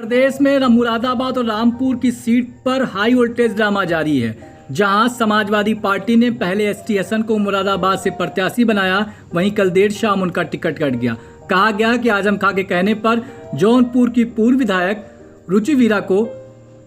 प्रदेश में मुरादाबाद और रामपुर की सीट पर हाई वोल्टेज ड्रामा जारी है। जहां समाजवादी पार्टी ने पहले एसटी हसन को मुरादाबाद से प्रत्याशी बनाया, वहीं कल देर शाम उनका टिकट कट गया। कहा गया कि आजम खां के कहने पर जौनपुर की पूर्व विधायक रुचि वीरा को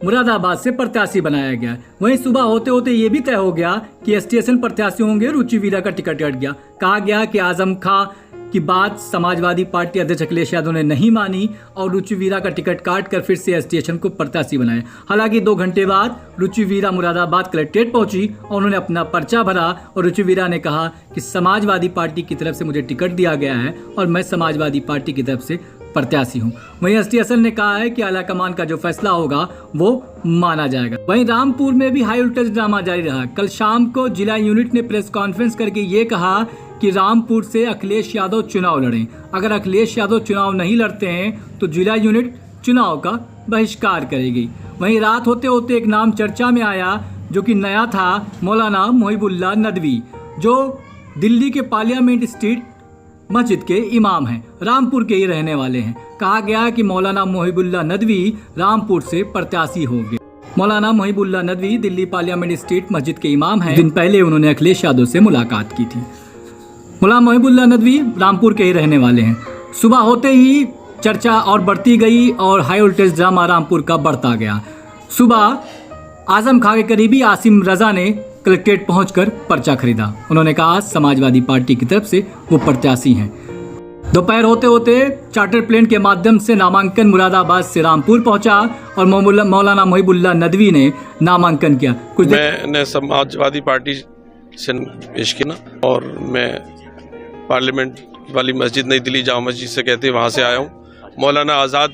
मुरादाबाद से प्रत्याशी बनाया गया। वहीं सुबह होते होते ये भी तय हो गया कि एसटी हसन प्रत्याशी होंगे, रुचि वीरा का टिकट कट गया। कहा गया कि आजम खां की बात समाजवादी पार्टी अध्यक्ष अखिलेश यादव ने नहीं मानी और रुचि वीरा का टिकट काट कर फिर से एसटी हसन को प्रत्याशी बनाया। हालांकि 2 घंटे बाद रुचि वीरा मुरादाबाद कलेक्ट्रेट पहुंची और उन्होंने अपना पर्चा भरा और रुचि वीरा ने कहा कि समाजवादी पार्टी की तरफ से मुझे टिकट दिया गया है और मैं समाजवादी पार्टी की तरफ से प्रत्याशी हूं। वहीं एसटी हसन ने कहा है कि आलाकमान का जो फैसला होगा वो माना जाएगा। वहीं रामपुर में भी हाई वोल्टेज ड्रामा जारी रहा। कल शाम को जिला यूनिट ने प्रेस कॉन्फ्रेंस करके ये कहा कि रामपुर से अखिलेश यादव चुनाव लड़ें। अगर अखिलेश यादव चुनाव नहीं लड़ते हैं तो जिला यूनिट चुनाव का बहिष्कार करेगी। वहीं रात होते होते एक नाम चर्चा में आया जो कि नया था, मौलाना मोहिबुल्लाह नदवी, जो दिल्ली के पार्लियामेंट स्ट्रीट मस्जिद के इमाम हैं, रामपुर के ही रहने वाले हैं। कहा गया कि मौलाना मोहिबुल्लाह नदवी रामपुर से प्रत्याशी होंगे। मौलाना मोहिबुल्लाह नदवी दिल्ली पार्लियामेंट स्ट्रीट मस्जिद के इमाम हैं। दिन पहले उन्होंने अखिलेश यादव से मुलाकात की थी। मौलाना मोहिबुल्लाह नदवी रामपुर के ही रहने वाले हैं। सुबह होते ही चर्चा और बढ़ती गई और हाई वोल्टेज ड्रामा रामपुर का बढ़ता गया। सुबह आजम खां के करीबी आसिम रजा ने कलेक्ट्रेट पहुंचकर पर्चा खरीदा। उन्होंने कहा समाजवादी पार्टी की तरफ से वो प्रत्याशी हैं। दोपहर होते होते चार्टर प्लेन के माध्यम से नामांकन मुरादाबाद से रामपुर पहुंचा और मौलाना मोहिबुल्लाह नदवी ने नामांकन किया। मैंने समाजवादी पार्टी से पेश किया और मैं पार्लियामेंट वाली मस्जिद नई दिल्ली जामा मस्जिद से कहते वहाँ से आया हूँ। मौलाना आज़ाद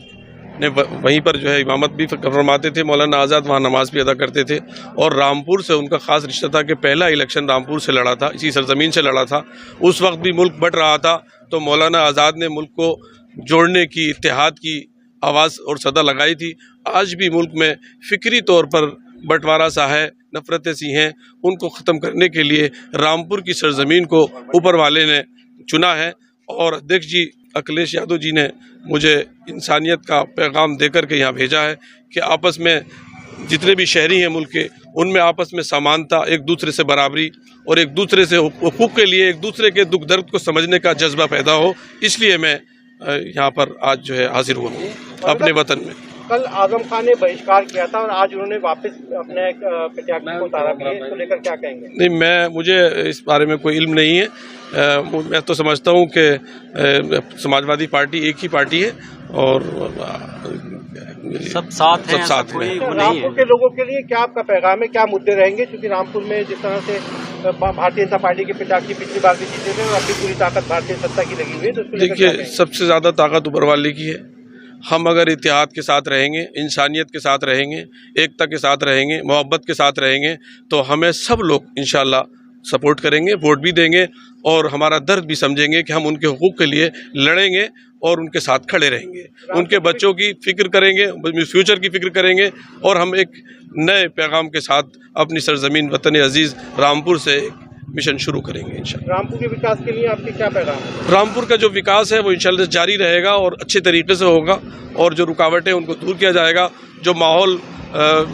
ने वहीं पर जो है इमामत भी फरमाते थे। मौलाना आज़ाद वहाँ नमाज भी अदा करते थे और रामपुर से उनका ख़ास रिश्ता था कि पहला इलेक्शन रामपुर से लड़ा था, इसी सरजमीन से लड़ा था। उस वक्त भी मुल्क बट रहा था तो मौलाना आज़ाद ने मुल्क को जोड़ने की, इत्तेहाद की आवाज़ और सदा लगाई थी। आज भी मुल्क में फ़िक्री तौर पर बंटवारा सा है, नफ़रतें सी हैं, उनको ख़त्म करने के लिए रामपुर की सरजमीन को ऊपर वाले ने चुना है। और अध्यक्ष जी अखिलेश यादव जी ने मुझे इंसानियत का पैगाम देकर के यहाँ भेजा है कि आपस में जितने भी शहरी हैं मुल्क के, उनमें आपस में समानता, एक दूसरे से बराबरी और एक दूसरे से हुकूक के लिए एक दूसरे के दुख दर्द को समझने का जज्बा पैदा हो। इसलिए मैं यहाँ पर आज जो है हाजिर हुआ हूँ अपने वतन में। कल आजम खान ने बहिष्कार किया था और आज उन्होंने वापस अपने प्रत्याशी को उतारा भी है, इसको लेकर क्या कहेंगे? नहीं, मुझे इस बारे में कोई इल्म नहीं है। मैं तो समझता हूँ कि समाजवादी पार्टी एक ही पार्टी है और सब साथ हैं। रामपुर के लोगों के लिए क्या आपका पैगाम है, क्या मुद्दे रहेंगे? क्योंकि रामपुर में जिस तरह से भारतीय जनता पार्टी के प्रत्याशी पिछली बार भी जीते थे और अपनी पूरी ताकत भारतीय सत्ता की लगी हुई है, तो देखिए सबसे ज़्यादा ताकत ऊपर वाले की है। हम अगर इत्तेहाद के साथ रहेंगे, इंसानियत के साथ रहेंगे, एकता के साथ रहेंगे, मोहब्बत के साथ रहेंगे तो हमें सब लोग इंशाल्लाह सपोर्ट करेंगे, वोट भी देंगे और हमारा दर्द भी समझेंगे कि हम उनके हुकूक के लिए लड़ेंगे और उनके साथ खड़े रहेंगे। उनके बच्चों की फिक्र करेंगे, फ्यूचर की फिक्र करेंगे और हम एक नए पैगाम के साथ अपनी सरजमीन वतन अजीज़ रामपुर से मिशन शुरू करेंगे इंशाल्लाह। रामपुर के विकास के लिए आपके क्या पैगाम है? रामपुर का जो विकास है वो इंशाल्लाह जारी रहेगा और अच्छे तरीके से होगा और जो रुकावटें उनको दूर किया जाएगा। जो माहौल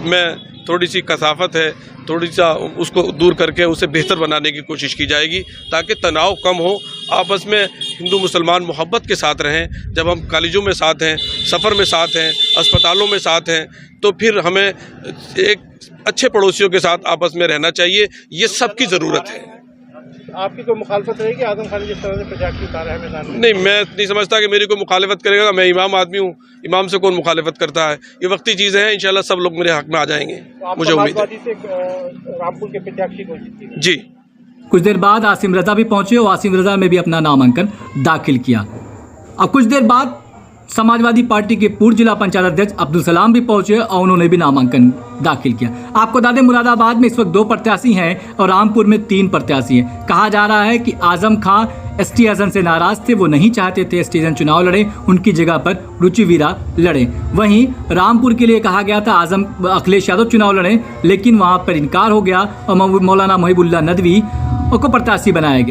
में थोड़ी सी कसाफत है, थोड़ी सा उसको दूर करके उसे बेहतर बनाने की कोशिश की जाएगी ताकि तनाव कम हो, आपस में हिंदू मुसलमान मोहब्बत के साथ रहें। जब हम कॉलेजों में साथ हैं, सफ़र में साथ हैं, अस्पतालों में साथ हैं, तो फिर हमें एक अच्छे पड़ोसियों के साथ आपस में रहना चाहिए। ये सबकी ज़रूरत है। आपकी कोई मुखालफत रहेगी आजम खान जिस तरह से प्रत्याशी उतारा है मैदान में? नहीं, मैं नहीं समझता कि मेरी कोई मुखालिफत करेगा। मैं इमाम आदमी हूँ, इमाम से कौन मुखालिफत करता है? ये वक्ती चीज़ें हैं, इंशाल्लाह सब लोग मेरे हक में आ जाएंगे, मुझे उम्मीद है। रामपुर के प्रत्याशी घोषित जी। कुछ देर बाद आसिम रजा भी पहुंचे और आसिम रजा में भी अपना नामांकन दाखिल किया। अब कुछ देर बाद समाजवादी पार्टी के पूर्व जिला पंचायत अध्यक्ष अब्दुल सलाम भी पहुंचे और उन्होंने भी नामांकन दाखिल किया। आपको बता दें मुरादाबाद में इस वक्त 2 प्रत्याशी हैं और रामपुर में 3 प्रत्याशी हैं। कहा जा रहा है कि आजम खां एसटी हसन से नाराज थे, वो नहीं चाहते थे एसटी हसन चुनाव लड़े, उनकी जगह पर रुचि वीरा लड़े। वहीं रामपुर के लिए कहा गया था अखिलेश यादव चुनाव लड़े, लेकिन वहां पर इनकार हो गया और मौलाना मोहिबुल्लाह नदवी को प्रत्याशी बनाया गया।